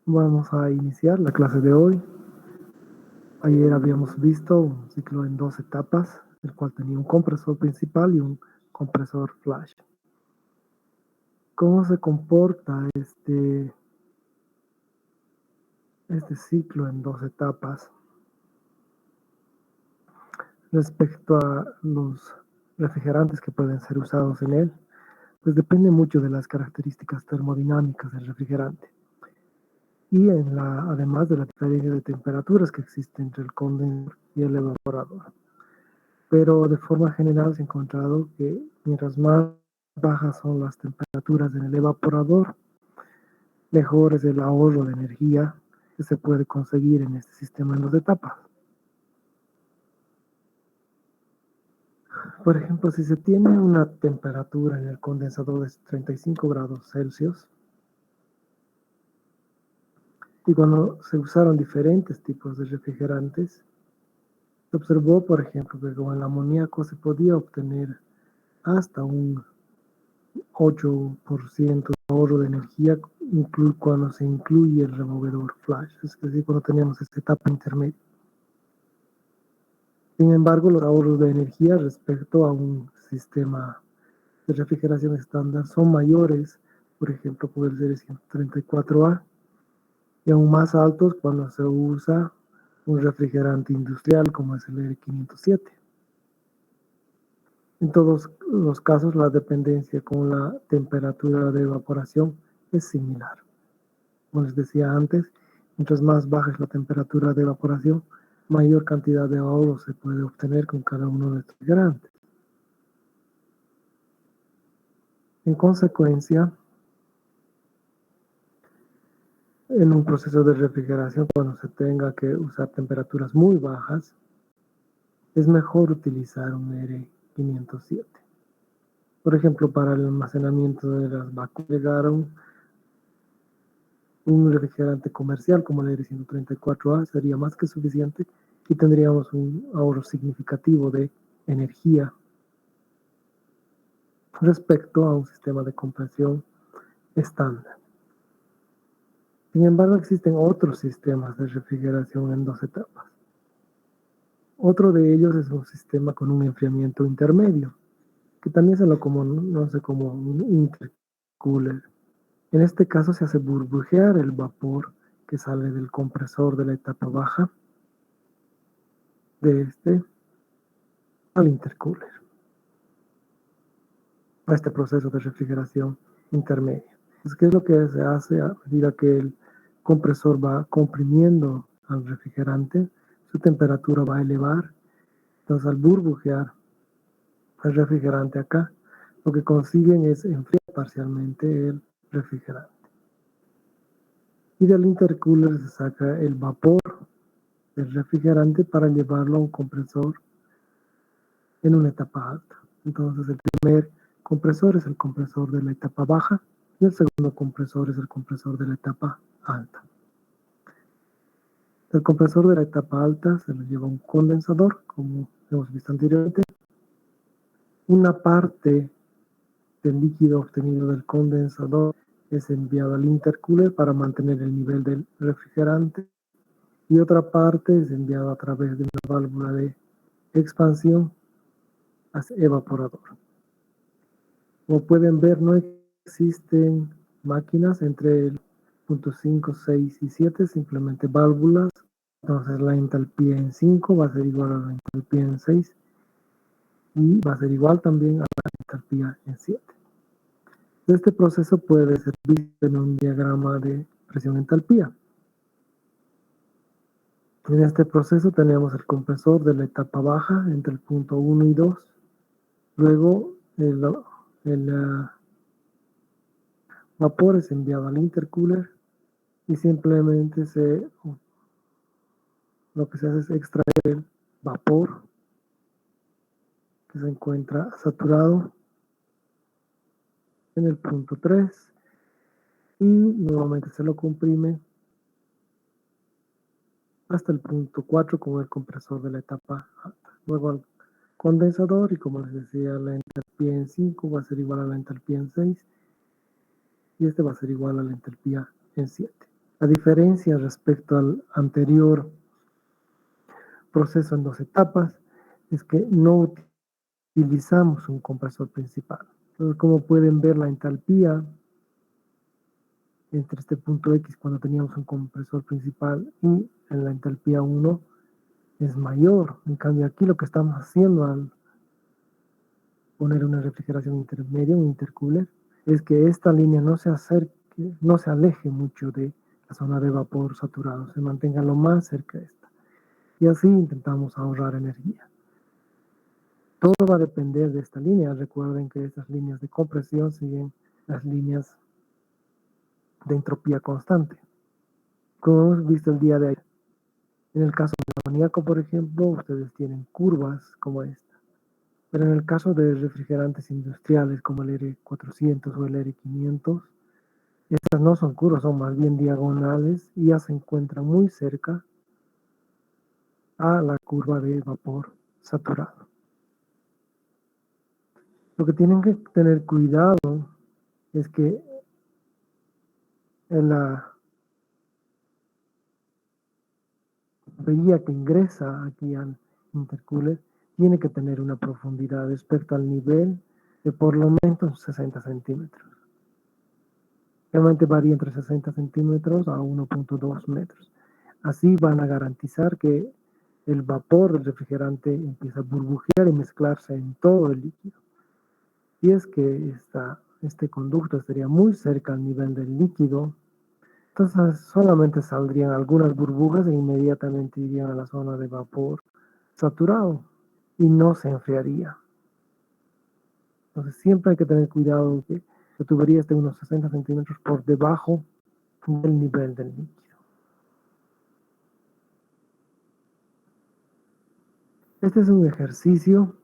Vamos a iniciar la clase de hoy. Ayer habíamos visto un ciclo en dos etapas, el cual tenía un compresor principal y un compresor flash. ¿Cómo se comporta este ciclo en dos etapas respecto a los refrigerantes que pueden ser usados en él? Pues depende mucho de las características termodinámicas del refrigerante y además de la diferencia de temperaturas que existe entre el condensador y el evaporador. Pero de forma general se ha encontrado que mientras más bajas son las temperaturas en el evaporador, mejor es el ahorro de energía que se puede conseguir en este sistema en dos etapas. Por ejemplo, si se tiene una temperatura en el condensador de 35 grados Celsius, y cuando se usaron diferentes tipos de refrigerantes, se observó, por ejemplo, que con el amoníaco se podía obtener hasta un 8% de ahorro de energía cuando se incluye el removedor flash, es decir, cuando tenemos esta etapa intermedia. Sin embargo, los ahorros de energía respecto a un sistema de refrigeración estándar son mayores, por ejemplo, por el serie 134A, y aún más altos cuando se usa un refrigerante industrial como es el R507. En todos los casos, la dependencia con la temperatura de evaporación es similar. Como les decía antes, mientras más baja es la temperatura de evaporación, mayor cantidad de ahorro se puede obtener con cada uno de estos refrigerantes. En consecuencia, en un proceso de refrigeración, cuando se tenga que usar temperaturas muy bajas, es mejor utilizar un R507. Por ejemplo, para el almacenamiento de las vacunas llegaron un refrigerante comercial como el R134A sería más que suficiente y tendríamos un ahorro significativo de energía respecto a un sistema de compresión estándar. Sin embargo, existen otros sistemas de refrigeración en dos etapas. Otro de ellos es un sistema con un enfriamiento intermedio, que también se lo conoce como un intercooler. En este caso se hace burbujear el vapor que sale del compresor de la etapa baja de este al intercooler, a este proceso de refrigeración intermedia. Entonces, ¿qué es lo que se hace a medida que el compresor va comprimiendo al refrigerante? Su temperatura va a elevar. Entonces, al burbujear el refrigerante acá, lo que consiguen es enfriar parcialmente el refrigerante. Y del intercooler se saca el vapor del refrigerante para llevarlo a un compresor en una etapa alta. Entonces, el primer compresor es el compresor de la etapa baja y el segundo compresor es el compresor de la etapa alta. El compresor de la etapa alta se lo lleva a un condensador, como hemos visto anteriormente. Una parte del líquido obtenido del condensador es enviado al intercooler para mantener el nivel del refrigerante y otra parte es enviada a través de una válvula de expansión hacia evaporador. Como pueden ver, no existen máquinas entre el punto 5, 6 y 7, simplemente válvulas. Entonces la entalpía en 5 va a ser igual a la entalpía en 6 y va a ser igual también a la entalpía en 7. Este proceso puede ser visto en un diagrama de presión-entalpía. En este proceso tenemos el compresor de la etapa baja entre el punto 1 y 2. Luego el vapor es enviado al intercooler y simplemente lo que se hace es extraer el vapor que se encuentra saturado en el punto 3 y nuevamente se lo comprime hasta el punto 4 con el compresor de la etapa alta. Luego al condensador y como les decía, la entalpía en 5 va a ser igual a la entalpía en 6 y este va a ser igual a la entalpía en 7. La diferencia respecto al anterior proceso en 2 etapas es que no utilizamos un compresor principal. Entonces, como pueden ver, la entalpía entre este punto X cuando teníamos un compresor principal y en la entalpía 1 es mayor. En cambio, aquí lo que estamos haciendo al poner una refrigeración intermedia, un intercooler, es que esta línea no se acerque, no se aleje mucho de la zona de vapor saturado, se mantenga lo más cerca de esta. Y así intentamos ahorrar energía. Todo va a depender de esta línea. Recuerden que estas líneas de compresión siguen las líneas de entropía constante, como hemos visto el día de ayer. En el caso del amoníaco, por ejemplo, ustedes tienen curvas como esta. Pero en el caso de refrigerantes industriales como el R400 o el R500, estas no son curvas, son más bien diagonales y ya se encuentra muy cerca a la curva de vapor saturado. Lo que tienen que tener cuidado es que en la tubería que ingresa aquí al intercooler tiene que tener una profundidad respecto al nivel de por lo menos 60 centímetros. Realmente varía entre 60 centímetros a 1.2 metros. Así van a garantizar que el vapor del refrigerante empieza a burbujear y mezclarse en todo el líquido. Y es que este conducto estaría muy cerca al nivel del líquido, entonces solamente saldrían algunas burbujas e inmediatamente irían a la zona de vapor saturado y no se enfriaría. Entonces siempre hay que tener cuidado que la tubería esté unos 60 centímetros por debajo del nivel del líquido. Este es un ejercicio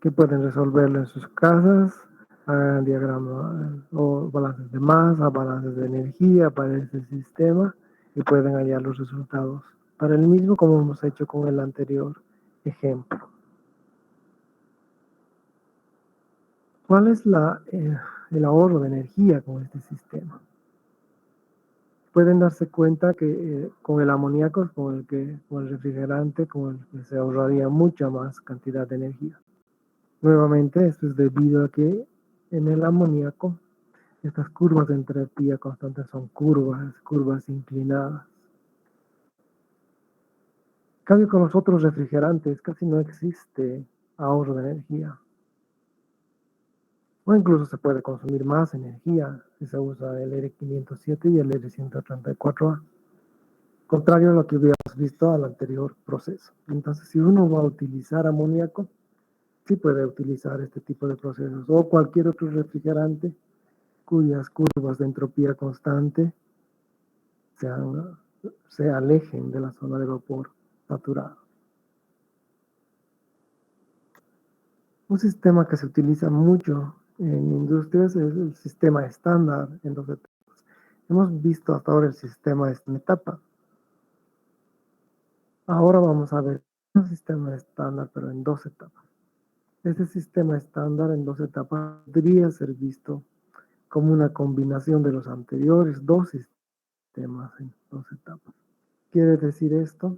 que pueden resolverlo en sus casas, hagan diagramas o balances de masa, balances de energía para este sistema y pueden hallar los resultados para el mismo como hemos hecho con el anterior ejemplo. ¿Cuál es el ahorro de energía con este sistema? Pueden darse cuenta que con el amoníaco, con el refrigerante, con el que se ahorraría mucha más cantidad de energía. Nuevamente, esto es debido a que en el amoníaco estas curvas de entropía constante son curvas inclinadas. En cambio, con los otros refrigerantes casi no existe ahorro de energía. O incluso se puede consumir más energía si se usa el R507 y el R134A. Contrario a lo que habíamos visto al anterior proceso. Entonces, si uno va a utilizar amoníaco, sí puede utilizar este tipo de procesos o cualquier otro refrigerante cuyas curvas de entropía constante se alejen de la zona de vapor saturado. Un sistema que se utiliza mucho en industrias es el sistema estándar en 2 etapas. Hemos visto hasta ahora el sistema en etapa. Ahora vamos a ver un sistema estándar, pero en 2 etapas. Este sistema estándar en 2 etapas podría ser visto como una combinación de los anteriores 2 sistemas en 2 etapas. Quiere decir esto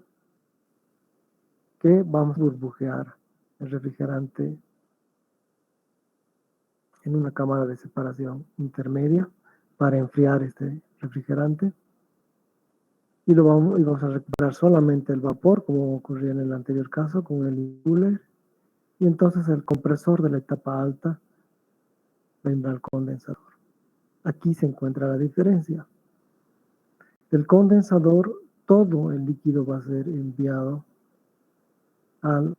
que vamos a burbujear el refrigerante en una cámara de separación intermedia para enfriar este refrigerante y vamos a recuperar solamente el vapor como ocurría en el anterior caso con el cooler y entonces el compresor de la etapa alta vendrá al condensador. Aquí se encuentra la diferencia. Del condensador todo el líquido va a ser enviado al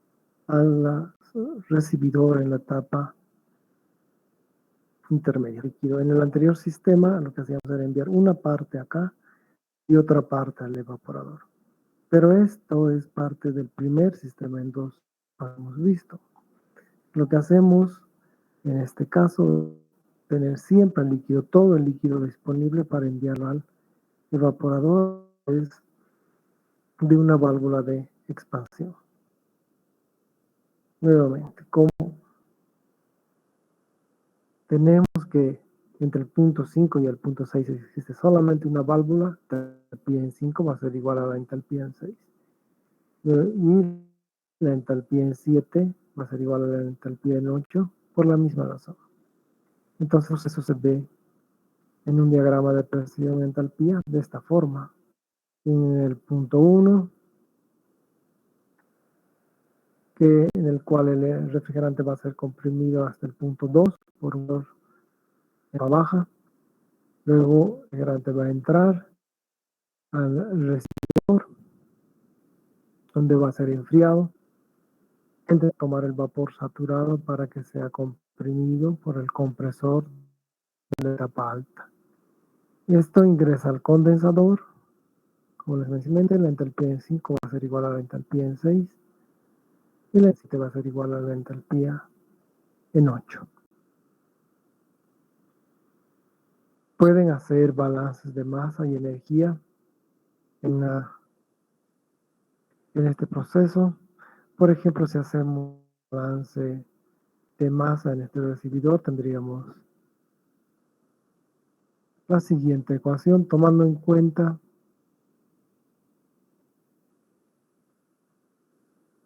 recibidor en la etapa intermedia. En el anterior sistema lo que hacíamos era enviar una parte acá y otra parte al evaporador. Pero esto es parte del primer sistema en 2 que hemos visto. Lo que hacemos en este caso es tener siempre el líquido, todo el líquido disponible para enviarlo al evaporador es de una válvula de expansión. Nuevamente, como tenemos que entre el punto 5 y el punto 6 existe solamente una válvula, la entalpía en 5 va a ser igual a la entalpía en 6. Y la entalpía en 7 va a ser igual a la entalpía en 8 por la misma razón. Entonces eso se ve en un diagrama de presión de entalpía de esta forma. En el punto 1, en el cual el refrigerante va a ser comprimido hasta el punto 2 por un baja. Luego el refrigerante va a entrar al recibidor, donde va a ser enfriado, antes de tomar el vapor saturado para que sea comprimido por el compresor de la etapa alta. Esto ingresa al condensador. Como les mencioné, la entalpía en 5 va a ser igual a la entalpía en 6 y la en 7 va a ser igual a la entalpía en 8. Pueden hacer balances de masa y energía en este proceso. Por ejemplo, si hacemos un balance de masa en este recibidor, tendríamos la siguiente ecuación, tomando en cuenta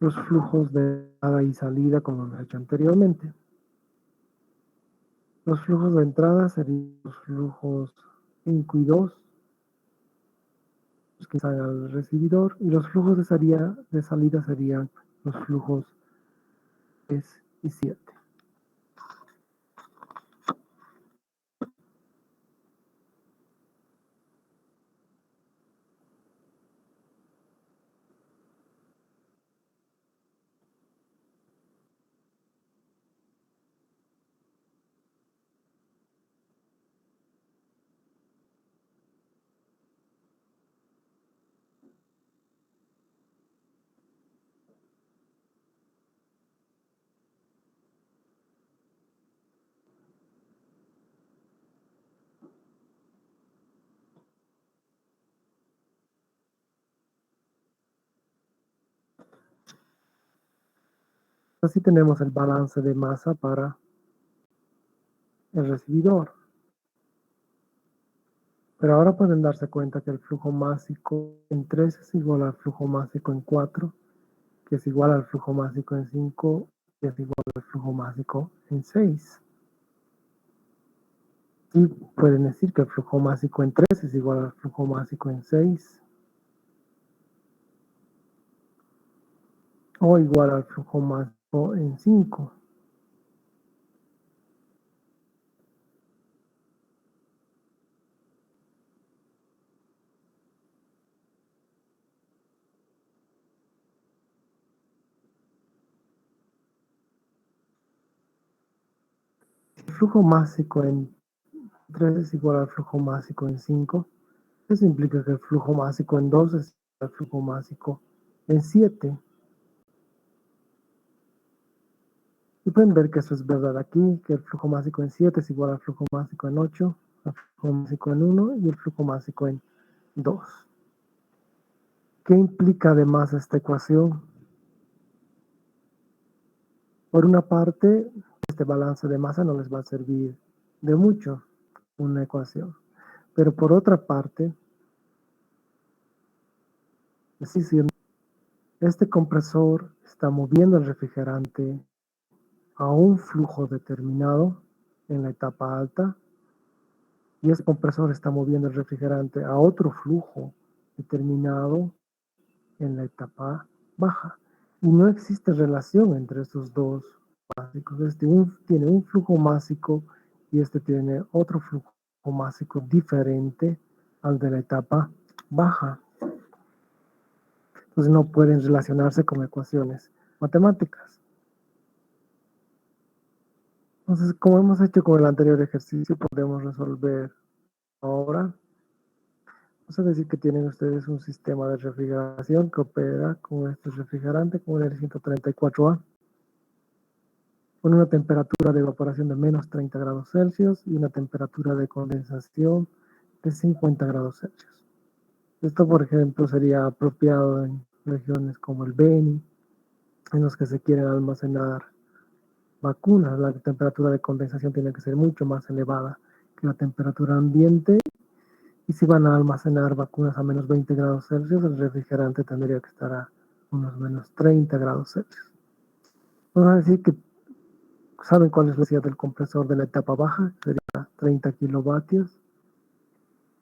los flujos de entrada y salida, como hemos hecho anteriormente. Los flujos de entrada serían los flujos 5 y 2, los que salen al recibidor, y los flujos de salida serían los flujos 3 y 7. Así tenemos el balance de masa para el recibidor. Pero ahora pueden darse cuenta que el flujo másico en 3 es igual al flujo másico en 4, que es igual al flujo másico en 5, que es igual al flujo másico en 6. Y pueden decir que el flujo másico en 3 es igual al flujo másico en 6, o igual al flujo másico en 5. El flujo másico en 3 es igual al flujo másico en 5. Eso implica que el flujo másico en 2 es igual al flujo másico en 7. Y pueden ver que eso es verdad aquí, que el flujo másico en 7 es igual al flujo másico en 8, al flujo másico en 1 y el flujo másico en 2. ¿Qué implica además esta ecuación? Por una parte, este balance de masa no les va a servir de mucho, una ecuación. Pero por otra parte, es decir, este compresor está moviendo el refrigerante a un flujo determinado en la etapa alta y ese compresor está moviendo el refrigerante a otro flujo determinado en la etapa baja. Y no existe relación entre estos dos básicos. Este tiene un flujo másico y este tiene otro flujo másico diferente al de la etapa baja. Entonces no pueden relacionarse con ecuaciones matemáticas. Entonces, como hemos hecho con el anterior ejercicio, podemos resolver ahora. Vamos a decir que tienen ustedes un sistema de refrigeración que opera con este refrigerante, con el R134A, con una temperatura de evaporación de menos 30 grados Celsius y una temperatura de condensación de 50 grados Celsius. Esto, por ejemplo, sería apropiado en regiones como el Beni, en los que se quieren almacenar vacunas. La temperatura de condensación tiene que ser mucho más elevada que la temperatura ambiente. Y si van a almacenar vacunas a menos 20 grados Celsius, el refrigerante tendría que estar a unos menos 30 grados Celsius. Vamos a decir que saben cuál es la velocidad del compresor de la etapa baja, sería 30 kilovatios.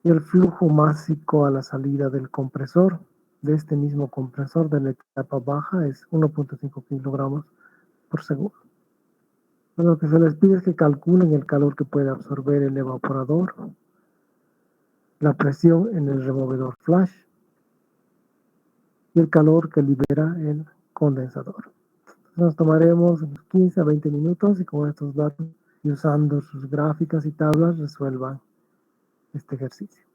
Y el flujo másico a la salida del compresor, de este mismo compresor de la etapa baja, es 1.5 kilogramos por segundo. Lo que se les pide es que calculen el calor que puede absorber el evaporador, la presión en el removedor flash y el calor que libera el condensador. Nos tomaremos unos 15 a 20 minutos y con estos datos y usando sus gráficas y tablas resuelvan este ejercicio.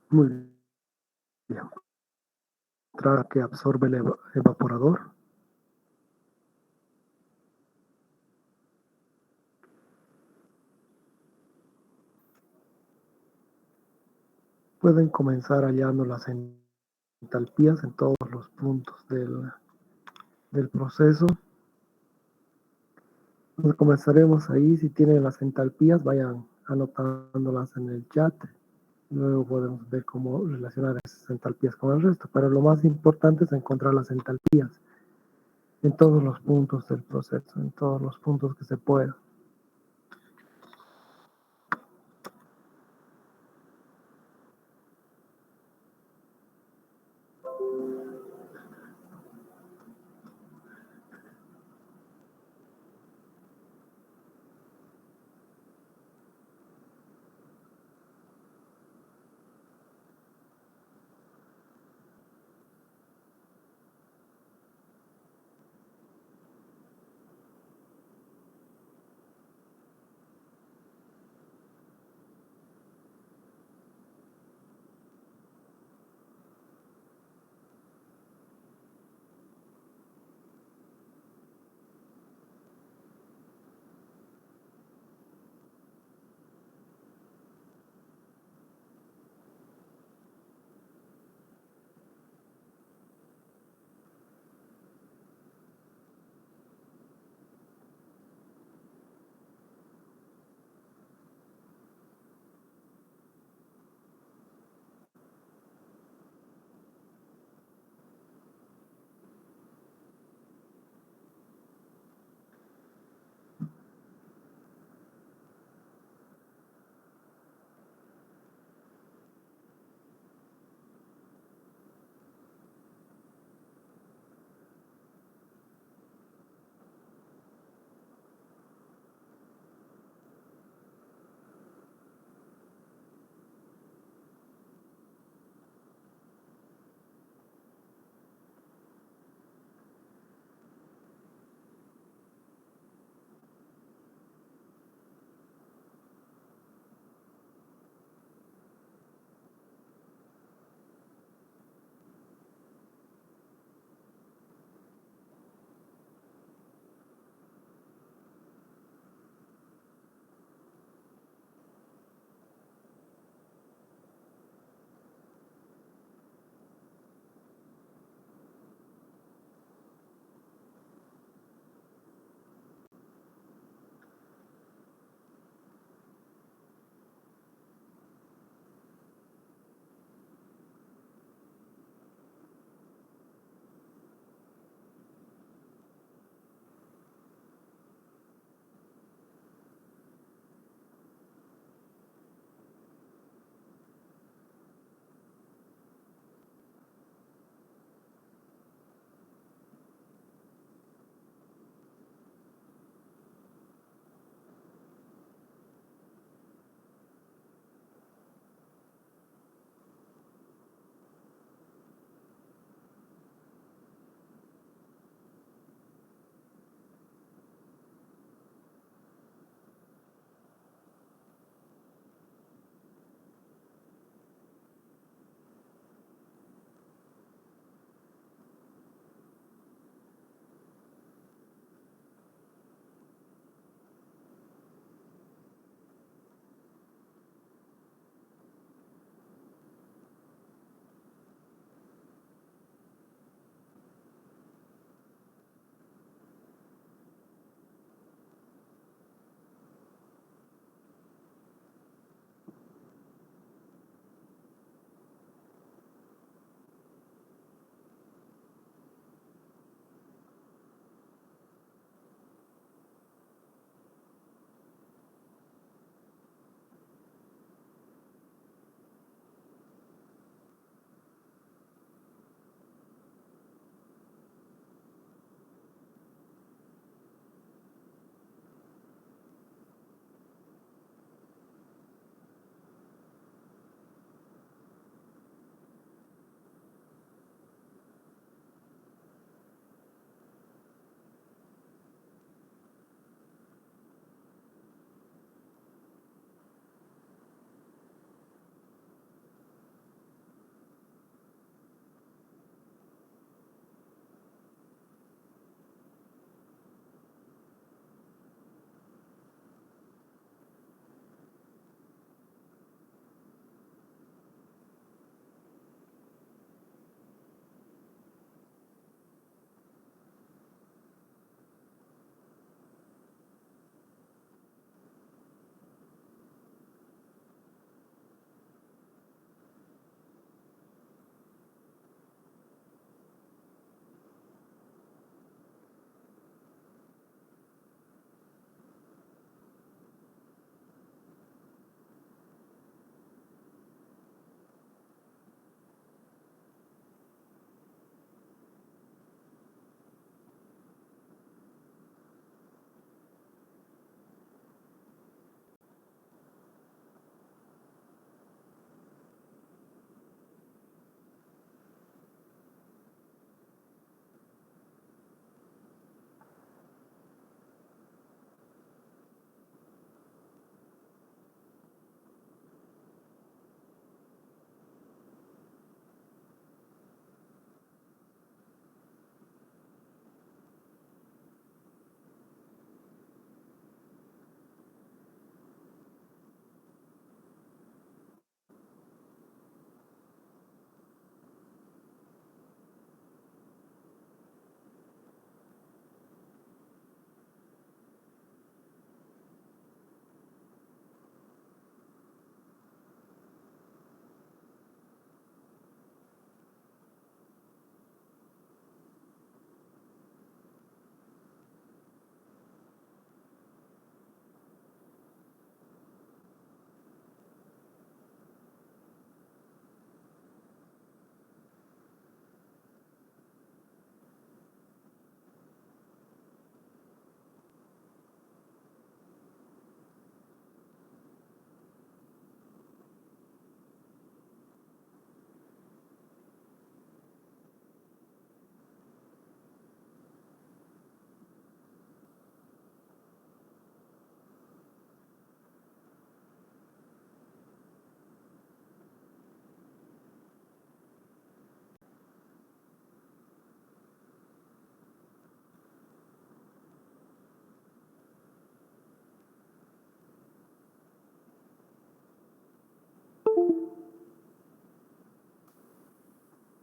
Muy bien. Otra que absorbe el evaporador. Pueden comenzar hallando las entalpías en todos los puntos del proceso. Entonces comenzaremos ahí. Si tienen las entalpías, vayan anotándolas en el chat. Luego podemos ver cómo relacionar esas entalpías con el resto. Pero lo más importante es encontrar las entalpías en todos los puntos del proceso, en todos los puntos que se pueda.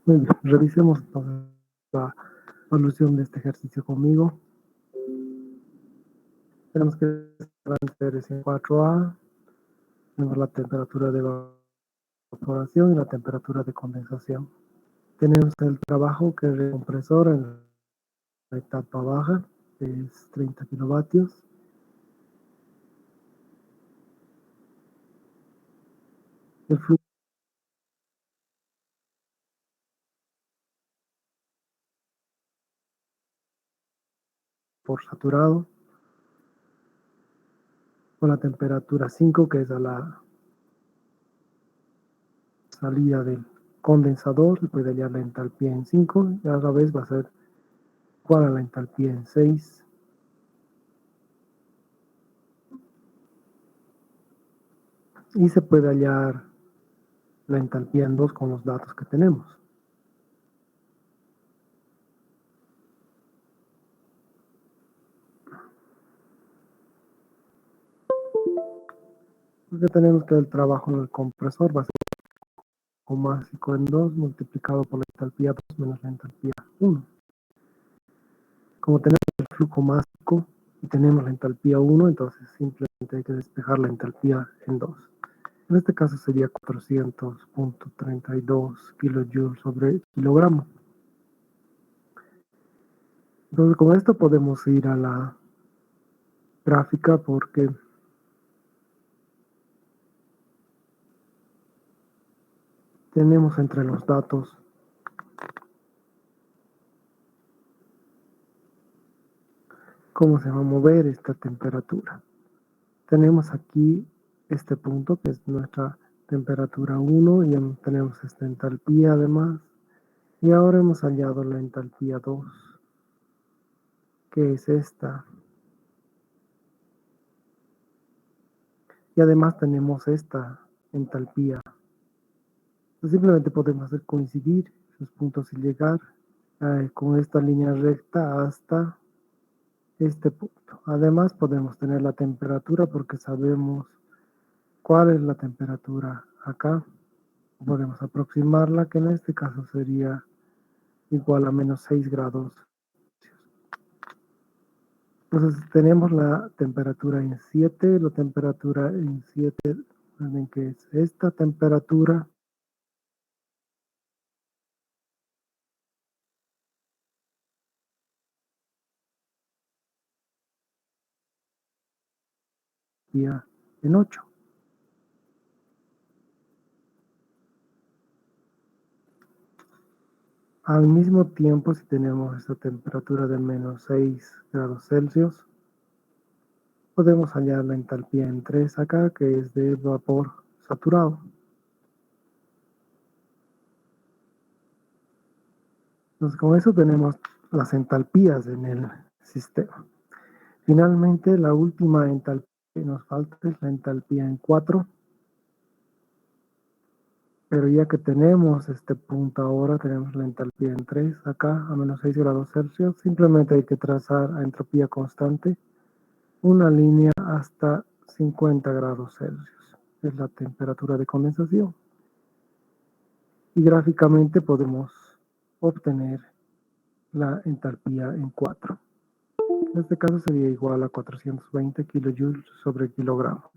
Muy bien, revisemos entonces la solución de este ejercicio conmigo. Tenemos que hacer en 4A, tenemos la temperatura de evaporación y la temperatura de condensación. Tenemos el trabajo que es el compresor en la etapa baja, que es 30 kilovatios. El flujo por saturado, con la temperatura 5, que es a la salida del condensador, se puede hallar la entalpía en 5, y a la vez va a ser igual a la entalpía en 6. Y se puede hallar la entalpía en 2 con los datos que tenemos. Porque tenemos que el trabajo en el compresor va a ser O másico en 2 multiplicado por la entalpía 2 menos la entalpía 1. Como tenemos el flujo másico y tenemos la entalpía 1, entonces simplemente hay que despejar la entalpía en 2. En este caso sería 400.32 kilojoules sobre kilogramo. Entonces con esto podemos ir a la gráfica porque tenemos entre los datos cómo se va a mover esta temperatura. Tenemos aquí este punto que es nuestra temperatura 1 y tenemos esta entalpía además. Y ahora hemos hallado la entalpía 2, que es esta. Y además tenemos esta entalpía. Entonces simplemente podemos hacer coincidir sus puntos y llegar con esta línea recta hasta este punto. Además podemos tener la temperatura porque sabemos cuál es la temperatura acá. Podemos aproximarla, que en este caso sería igual a menos 6 grados. Entonces tenemos la temperatura en 7, la temperatura en 7, recuerden que es esta temperatura, y en 8. Al mismo tiempo, si tenemos esta temperatura de menos 6 grados Celsius, podemos hallar la entalpía en 3 acá, que es de vapor saturado. Entonces con eso tenemos las entalpías en el sistema. Finalmente, la última entalpía que nos falta es la entalpía en 4, pero ya que tenemos este punto ahora, tenemos la entalpía en 3 acá, a menos 6 grados Celsius, simplemente hay que trazar a entropía constante una línea hasta 50 grados Celsius, es la temperatura de condensación. Y gráficamente podemos obtener la entalpía en 4. En este caso sería igual a 420 kilojoules sobre kilogramo.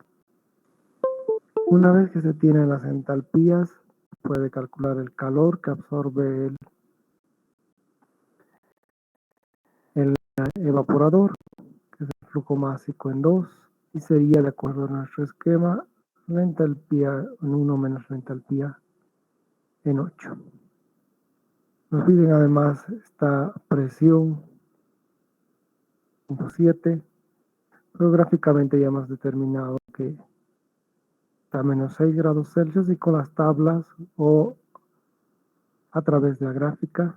Una vez que se tienen las entalpías, puede calcular el calor que absorbe el evaporador, que es el flujo másico en 2, y sería, de acuerdo a nuestro esquema, la entalpía en 1 menos la entalpía en 8. Nos piden además esta presión, 7, pero gráficamente ya hemos determinado que está a menos 6 grados Celsius y con las tablas o a través de la gráfica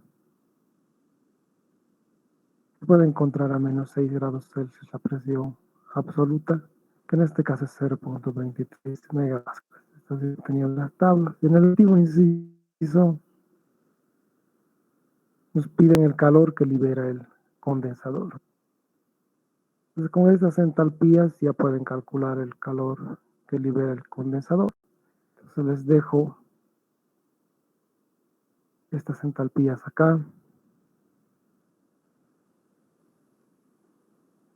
se puede encontrar a menos 6 grados Celsius la presión absoluta, que en este caso es 0.23 megapascales. Entonces teníamos las tablas. Y en el último inciso nos piden el calor que libera el condensador. Entonces con estas entalpías ya pueden calcular el calor que libera el condensador. Entonces les dejo estas entalpías acá.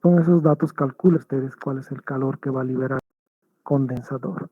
Con esos datos calculen ustedes cuál es el calor que va a liberar el condensador.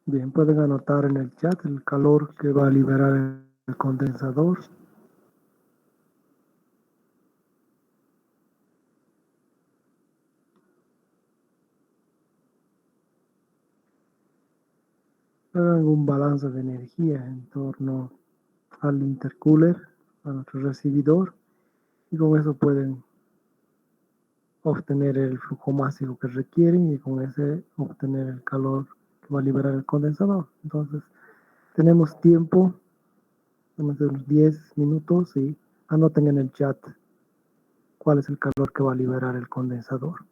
Bien, pueden anotar en el chat el calor que va a liberar el condensador. Hagan un balance de energía en torno al intercooler, a nuestro recibidor, y con eso pueden obtener el flujo máximo que requieren y con ese obtener el calor que va a liberar el condensador. Entonces, tenemos tiempo, unos 10 minutos, y anoten en el chat cuál es el calor que va a liberar el condensador.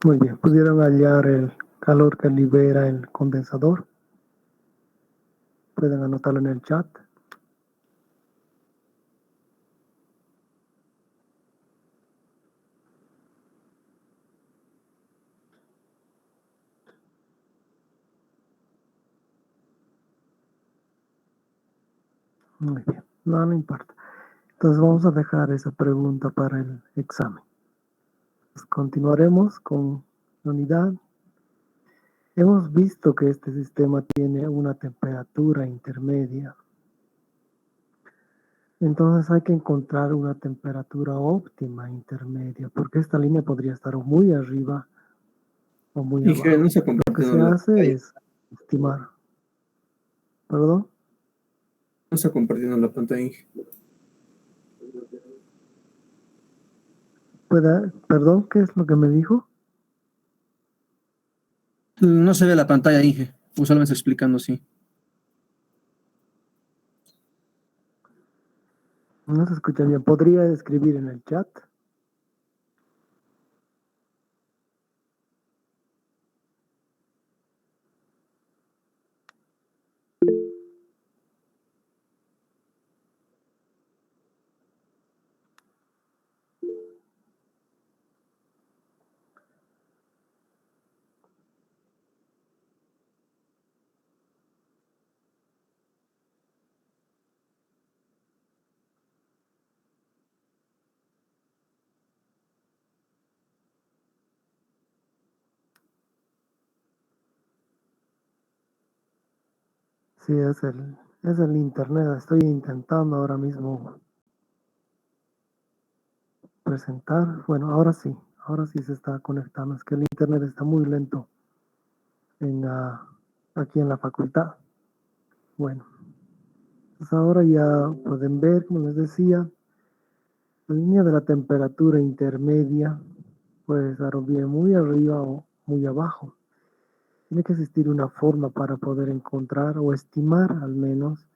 Muy bien, ¿pudieron hallar el calor que libera el condensador? Pueden anotarlo en el chat. Muy bien, no importa. Entonces vamos a dejar esa pregunta para el examen. Pues continuaremos con la unidad. Hemos visto que este sistema tiene una temperatura intermedia. Entonces hay que encontrar una temperatura óptima intermedia, porque esta línea podría estar o muy arriba o muy Inge, abajo. no se ha Lo que compartido se la hace pantalla. es estimar. ¿Perdón? No está compartiendo la pantalla, Inge. Perdón, ¿qué es lo que me dijo? No se ve la pantalla, Inge. Usualmente explicando, sí. No se escucha bien. ¿Podría escribir en el chat? Sí, es el internet. Estoy intentando ahora mismo presentar. Bueno, ahora sí se está conectando. Es que el internet está muy lento aquí en la facultad. Bueno, pues ahora ya pueden ver, como les decía, la línea de la temperatura intermedia puede estar o bien muy arriba o muy abajo. Tiene que existir una forma para poder encontrar o estimar al menos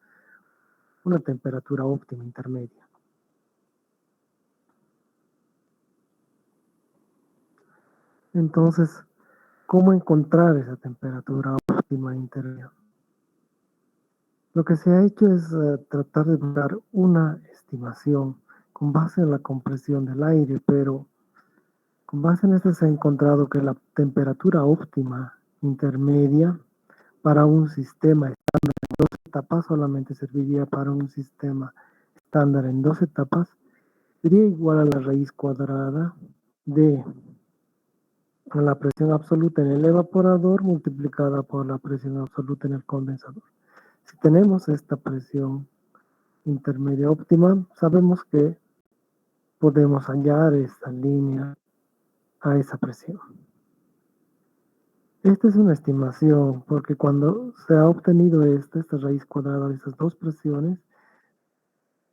una temperatura óptima intermedia. Entonces, ¿cómo encontrar esa temperatura óptima intermedia? Lo que se ha hecho es tratar de dar una estimación con base en la compresión del aire, pero con base en esto se ha encontrado que la temperatura óptima intermedia para un sistema estándar en dos etapas solamente serviría para un sistema estándar en dos etapas, sería igual a la raíz cuadrada de la presión absoluta en el evaporador multiplicada por la presión absoluta en el condensador. Si tenemos esta presión intermedia óptima, sabemos que podemos hallar esta línea a esa presión. Esta es una estimación porque cuando se ha obtenido esta raíz cuadrada de esas dos presiones,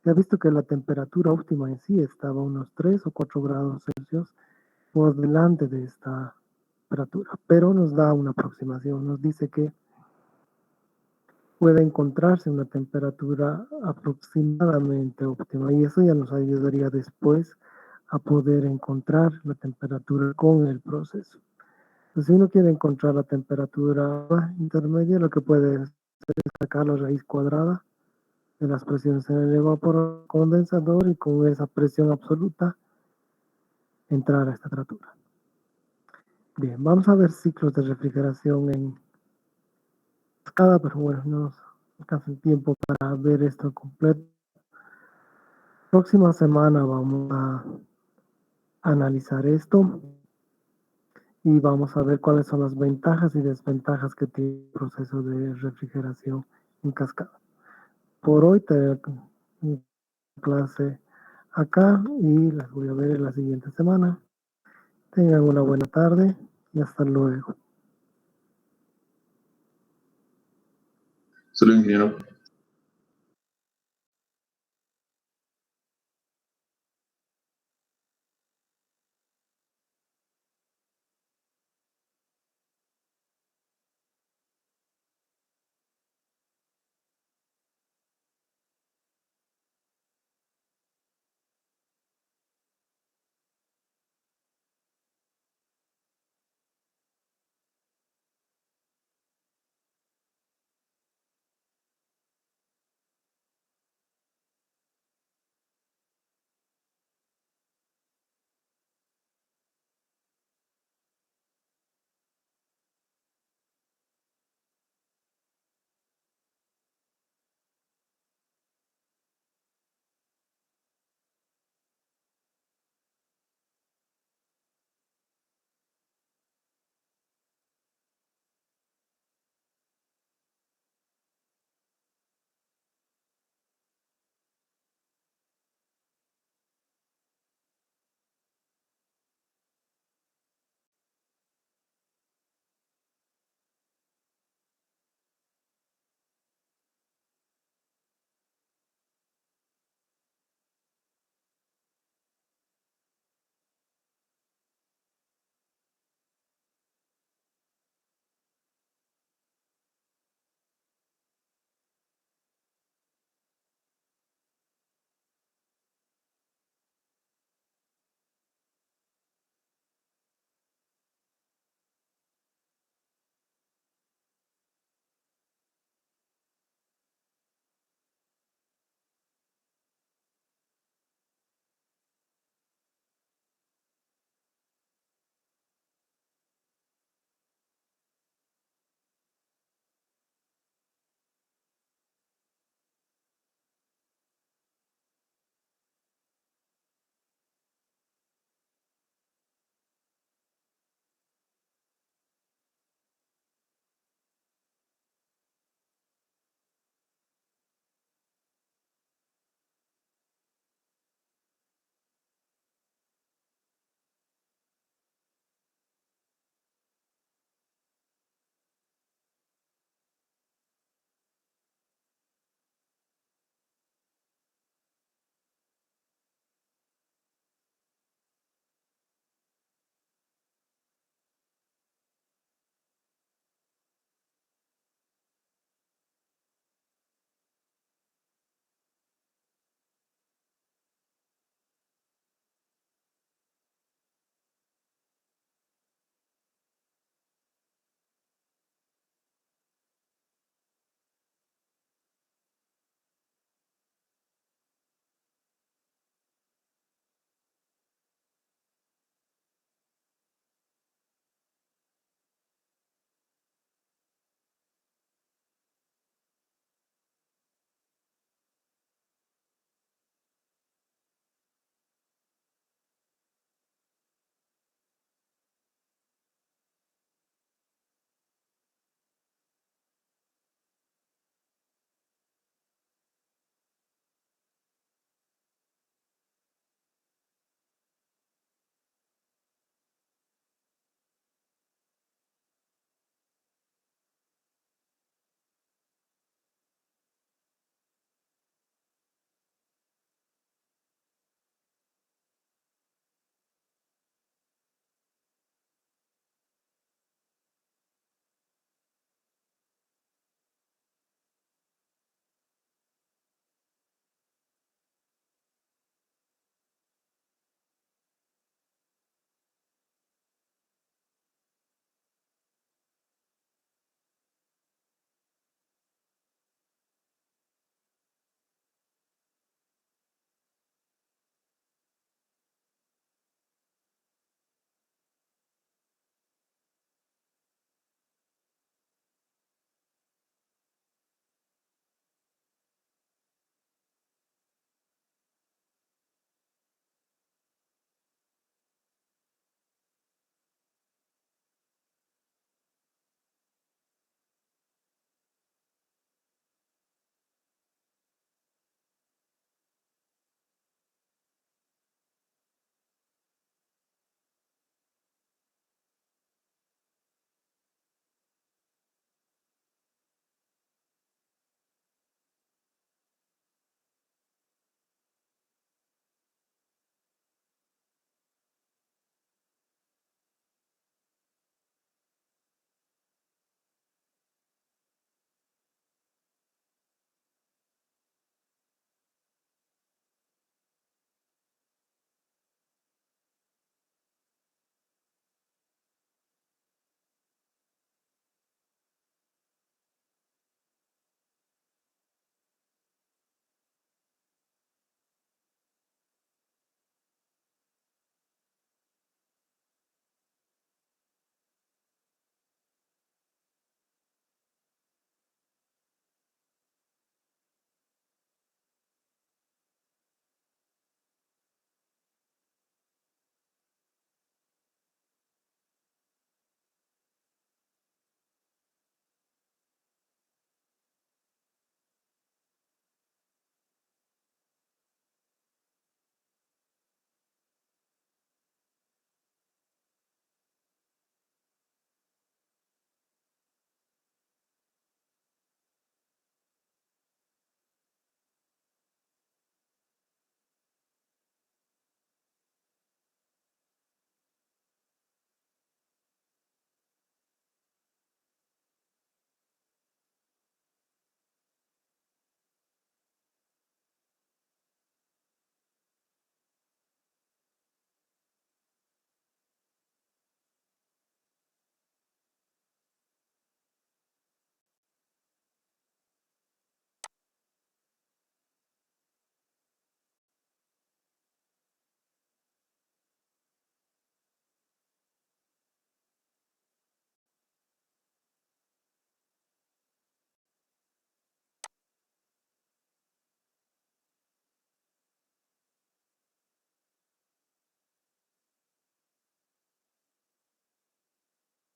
se ha visto que la temperatura óptima en sí estaba a unos 3 o 4 grados Celsius por delante de esta temperatura, pero nos da una aproximación, nos dice que puede encontrarse una temperatura aproximadamente óptima y eso ya nos ayudaría después a poder encontrar la temperatura con el proceso. Entonces, si uno quiere encontrar la temperatura intermedia, lo que puede hacer es sacar la raíz cuadrada de las presiones en el evaporador condensador y con esa presión absoluta entrar a esta temperatura. Bien, vamos a ver ciclos de refrigeración en cascada, pero bueno, no nos alcanza el tiempo para ver esto completo. Próxima semana vamos a analizar esto y vamos a ver cuáles son las ventajas y desventajas que tiene el proceso de refrigeración en cascada. Por hoy te clase acá y las voy a ver en la siguiente semana. Tengan una buena tarde y hasta luego. Solo ingeniero.